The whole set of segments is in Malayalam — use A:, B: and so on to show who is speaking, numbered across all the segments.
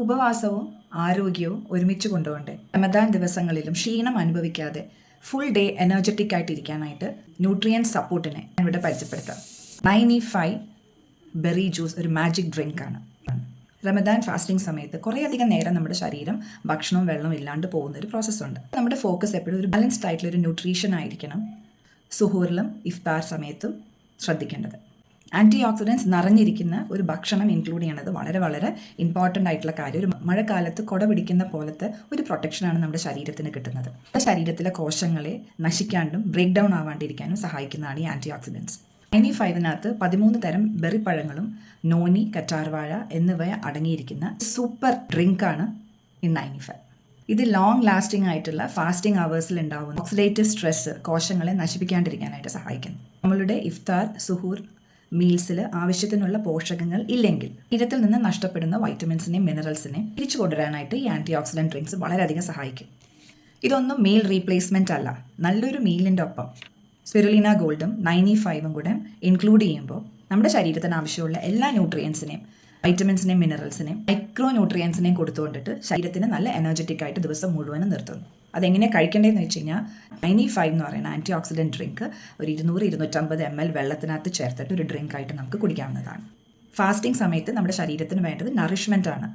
A: ഉപവാസവും ആരോഗ്യവും ഒരുമിച്ച് കൊണ്ടുപോകണ്ടേ. റമദാൻ ദിവസങ്ങളിലും ക്ഷീണം അനുഭവിക്കാതെ ഫുൾ ഡേ എനർജറ്റിക് ആയിട്ടിരിക്കാനായിട്ട് ന്യൂട്രിയൻ സപ്പോർട്ടിനെ ഇവിടെ പരിചയപ്പെടുത്താം. 9E5 ബെറി ജ്യൂസ് ഒരു മാജിക് ഡ്രിങ്ക് ആണ്. റമദാൻ ഫാസ്റ്റിംഗ് സമയത്ത് കുറേയധികം നേരം നമ്മുടെ ശരീരം ഭക്ഷണവും വെള്ളവും ഇല്ലാണ്ട് പോകുന്ന ഒരു പ്രോസസ്സുണ്ട്. നമ്മുടെ ഫോക്കസ് എപ്പോഴും ഒരു ബാലൻസ്ഡ് ആയിട്ടുള്ള ഒരു ന്യൂട്രീഷൻ ആയിരിക്കണം സുഹൂറിലും ഇഫ്താർ സമയത്തും ശ്രദ്ധിക്കേണ്ടത്. ആൻറ്റി ഓക്സിഡൻസ് നിറഞ്ഞിരിക്കുന്ന ഒരു ഭക്ഷണം ഇൻക്ലൂഡ് ചെയ്യണത് വളരെ വളരെ ഇമ്പോർട്ടൻ്റ് ആയിട്ടുള്ള കാര്യം. ഒരു മഴക്കാലത്ത് കുട പിടിക്കുന്ന പോലത്തെ ഒരു പ്രൊട്ടക്ഷനാണ് നമ്മുടെ ശരീരത്തിന് കിട്ടുന്നത്. ശരീരത്തിലെ കോശങ്ങളെ നശിക്കാണ്ടും ബ്രേക്ക് ഡൗൺ ആവാണ്ടിരിക്കാനും സഹായിക്കുന്നതാണ് ഈ ആൻറ്റി ഓക്സിഡൻസ്. 9E5 13 തരം ബെറിപ്പഴങ്ങളും നോനി, കറ്റാർവാഴ എന്നിവ അടങ്ങിയിരിക്കുന്ന സൂപ്പർ ഡ്രിങ്കാണ് ഈ 9E5. ഇത് ലോങ് ലാസ്റ്റിംഗ് ആയിട്ടുള്ള ഫാസ്റ്റിംഗ് അവേഴ്സിൽ ഉണ്ടാവുന്ന ഓക്സിഡേറ്റീവ് സ്ട്രെസ് കോശങ്ങളെ നശിപ്പിക്കാണ്ടിരിക്കാനായിട്ട് സഹായിക്കുന്നു. നമ്മളുടെ ഇഫ്താർ, സുഹൂർ മീൽസിൽ ആവശ്യത്തിനുള്ള പോഷകങ്ങൾ ഇല്ലെങ്കിൽ ശരീരത്തിൽ നിന്ന് നഷ്ടപ്പെടുന്ന വൈറ്റമിൻസിനെയും മിനറൽസിനെയും തിരിച്ചു കൊണ്ടുവരാനായിട്ട് ഈ ആൻറ്റി ഓക്സിഡൻറ്റ് ഡ്രിങ്ക്സ് വളരെയധികം സഹായിക്കും. ഇതൊന്നും മീൽ റീപ്ലേസ്മെൻ്റ് അല്ല. നല്ലൊരു മീലിൻ്റെ ഒപ്പം സ്പിരുലിന ഗോൾഡും 9E5 കൂടെ ഇൻക്ലൂഡ് ചെയ്യുമ്പോൾ നമ്മുടെ ശരീരത്തിന് ആവശ്യമുള്ള എല്ലാ ന്യൂട്രിയൻസിനെയും വൈറ്റമിൻസിനെയും മിനറൽസിനെയും മൈക്രോ ന്യൂട്രിയൻസിനെയും കൊടുത്തുകൊണ്ടിട്ട് ശരീരത്തിന് നല്ല എനർജറ്റിക് ആയിട്ട് ദിവസം മുഴുവനും നിർത്തുന്നു. അതെങ്ങനെ കഴിക്കേണ്ടതെന്ന് വെച്ച് കഴിഞ്ഞാൽ 9E5 എന്ന് പറയുന്ന ആൻറ്റി ഓക്സിഡൻറ്റ് ഡ്രിങ്ക് ഒരു 200-250 ml വെള്ളത്തിനകത്ത് ചേർത്തിട്ട് ഒരു ഡ്രിങ്ക് ആയിട്ട് നമുക്ക് കുടിക്കാവുന്നതാണ്. ഫാസ്റ്റിംഗ് സമയത്ത് നമ്മുടെ ശരീരത്തിന് വേണ്ടത് നറിഷ്മെൻ്റ് ആണ്,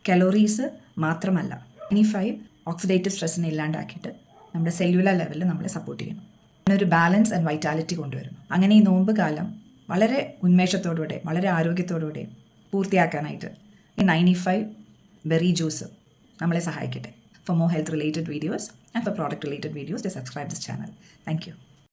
A: കലോറീസ് മാത്രമല്ല. 9E5 ഓക്സിഡേറ്റീവ് സ്ട്രെസ്സിനെ ഇല്ലാണ്ടാക്കിയിട്ട് നമ്മുടെ സെല്ലുലാർ ലെവലിൽ നമ്മളെ സപ്പോർട്ട് ചെയ്യുന്നു. ഒരു ബാലൻസ് ആൻഡ് വൈറ്റാലിറ്റി കൊണ്ടുവരുന്നു. അങ്ങനെ ഈ നോമ്പ് കാലം വളരെ ഉന്മേഷത്തോടുകൂടെ വളരെ ആരോഗ്യത്തോടുകൂടെ പൂർത്തിയാക്കാനായിട്ട് ഈ 9E5 ബെറി ജ്യൂസ് നമ്മളെ സഹായിക്കട്ടെ. For more health related videos and for product related videos, to subscribe this channel. Thank you.